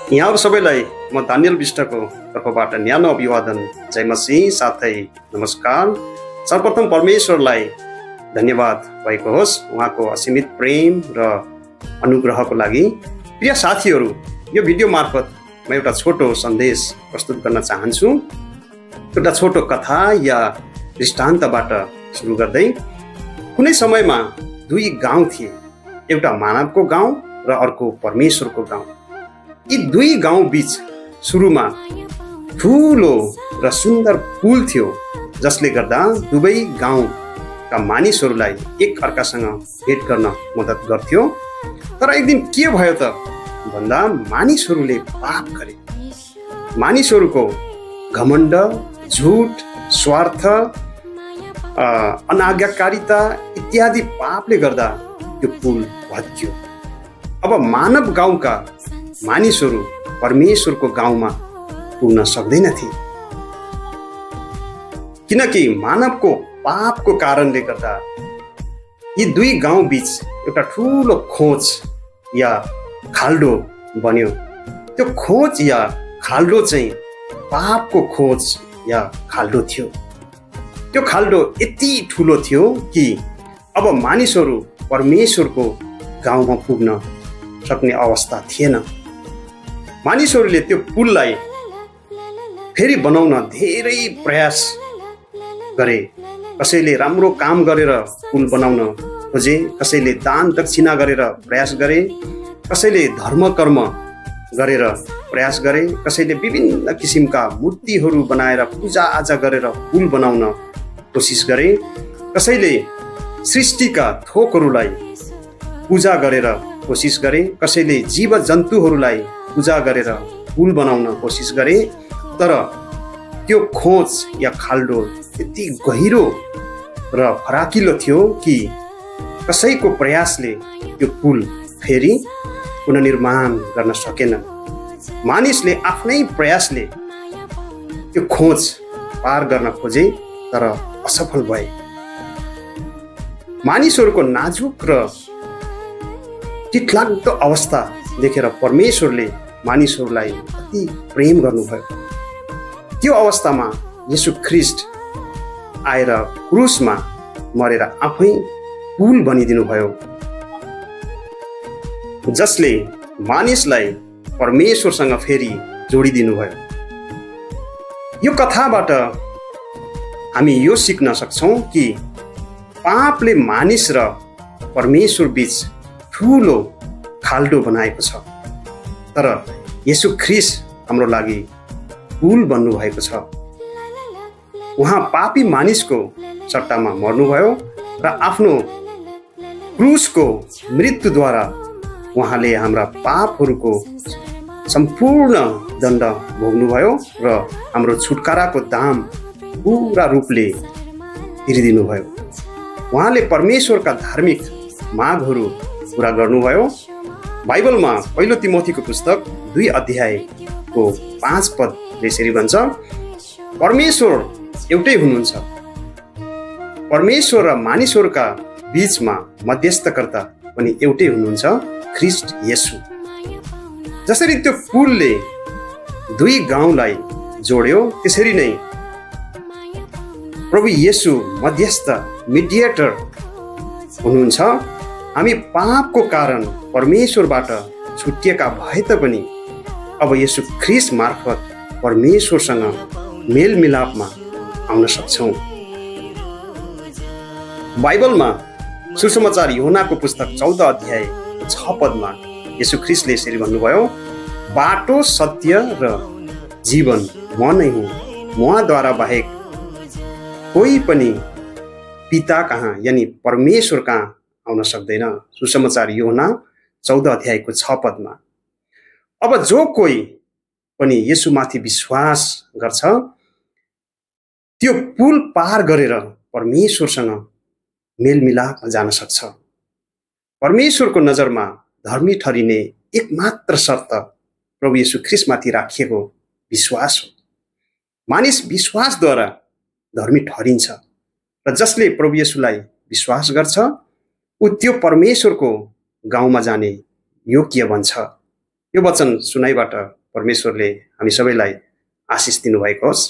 यहाँहरु सबैलाई म दानियल विष्टको तर्फबाट न्यानो अभिवादन, जय मसीह साथै नमस्कार। सर्वप्रथम परमेश्वरलाई धन्यवाद भएको होस् उहाँको असीमित प्रेम र अनुग्रहको लागि। प्रिय साथीहरु, यो भिडियो मार्फत म एउटा छोटो सन्देश प्रस्तुत गर्न चाहन्छु। एउटा छोटो कथा या दृष्टान्तबाट सुरु गर्दै, कुनै समयमा दुई गाउँ थिए, एउटा मानवको गाउँ र अर्को परमेश्वरको गाउँ। यी दुई गाउँ बीच सुरुमा ठूलो र सुन्दर पुल थियो, जसले गर्दा दुवै गाउँका मानिसहरूलाई एक अर्कासँग भेट गर्न मद्दत गर्थ्यो। तर एक दिन के भयो त भन्दा मानिसहरूले पाप गरे। मानिसहरूको घमण्ड, झुट, स्वार्थ, अनाज्ञाकारिता इत्यादि पापले गर्दा त्यो पुल भत्कियो। अब मानव गाउँका मानिसहरू परमेश्वरको गाउँमा पुग्न सक्दैनथे, किनकि मानवको पापको कारणले गर्दा यी दुई गाउँ बीच एउटा ठूलो खोज या खाल्डो बन्यो। त्यो खोज या खाल्डो चाहिँ पापको खोज या खाल्डो थियो। त्यो खाल्डो यति ठूलो थियो कि अब मानिसहरू परमेश्वरको गाउँमा पुग्न सक्ने अवस्था थिएन। मानिसहरूले त्यो पुललाई फेरि बनाउन धेरै प्रयास गरे। कसैले राम्रो काम गरेर पुल बनाउन खोजे, कसैले दान दक्षिणा गरेर प्रयास गरे, कसैले धर्म कर्म गरेर प्रयास गरे, कसैले विभिन्न किसिमका मूर्तिहरू बनाएर पूजा आजा गरेर पुल बनाउन कोसिस गरे, कसैले सृष्टिका थोकहरूलाई पूजा गरेर कोसिस गरे, कसैले जीव जन्तुहरूलाई पूजा गरेर पुल बनाउन कोसिस गरे। तर त्यो खोज या खाल्डो यति गहिरो र फराकिलो थियो कि कसैको प्रयासले त्यो पुल फेरि पुनर्निर्माण गर्न सकेन। मानिसले आफ्नै प्रयासले त्यो खोज पार गर्न खोजे, तर असफल भए। मानिसहरूको नाजुक र चितलाग्दो अवस्था देखेर परमेश्वरले मानिसहरूलाई अति प्रेम गर्नुभयो। त्यो अवस्थामा येशू ख्रीष्ट आएर क्रुसमा मरेर आफै पुल बनिदिनु भयो, जसले मानिसलाई परमेश्वरसँग फेरि जोडिदिनु भयो। यो कथाबाट हामी यो सिक्न सक्छौँ कि पापले मानिस र परमेश्वर बीच ठूलो खाल्डो बनाएको छ, तर येशू ख्रीष्ट हाम्रो लागि पुल बन्नु भएको छ। उहाँ पापी मानिसको सट्टामा मर्नुभयो र आफ्नो क्रुसको मृत्युद्वारा उहाँले हाम्रा पापहरूको सम्पूर्ण दण्ड भोग्नुभयो र हाम्रो छुटकाराको दाम पूरा रूपले तिरिदिनु भयो। उहाँले परमेश्वरका धार्मिक मागहरू पूरा गर्नुभयो। बाइबलमा पहिलो तिमोथीको पुस्तक 2 अध्यायको 5 पदले यसरी भन्छ, परमेश्वर एउटै हुनुहुन्छ। परमेश्वर र मानिसहरूका बीचमा मध्यस्थकर्ता पनि एउटै हुनुहुन्छ, ख्रीष्ट येशू। जसरी त्यो पुलले दुई गाउँलाई जोड्यो, त्यसरी नै प्रभु येशू मध्यस्थ मिडिएटर हुनुहुन्छ। हामी पापको कारण परमेश्वरबाट छुटिएका भए तापनि अब येशू ख्रीष्ट मार्फत परमेश्वरसँग मेलमिलापमा आउन सक्छौँ। बाइबलमा सुसमाचार यूहन्नाको पुस्तक 14 अध्याय 6 पदमा येशू ख्रीष्टले यसरी भन्नुभयो, बाटो, सत्य र जीवन म नै हुँ, मद्वारा बाहेक कोही पनि पिता कहाँ यानी परमेश्वर कहाँ आउन सक्दैन। सुसमाचार यूहन्ना 14 अध्यायको 6 पदमा। अब जो कोही पनि येशूमाथि विश्वास गर्छ, त्यो पुल पार गरेर परमेश्वरसँग मेलमिलापमा जान सक्छ। परमेश्वरको नजरमा धर्मी ठहरिने एकमात्र शर्त प्रभु येशू ख्रीष्टमाथि राखिएको विश्वास हो। मानिस विश्वासद्वारा धर्मी ठहरिन्छ र जसले प्रभु येशूलाई विश्वास गर्छ, ऊ त्यो परमेश्वरको गाउँमा जाने योग्य बन्छ। यो वचन सुनाइबाट परमेश्वरले हामी सबैलाई आशिष दिनुभएको होस्।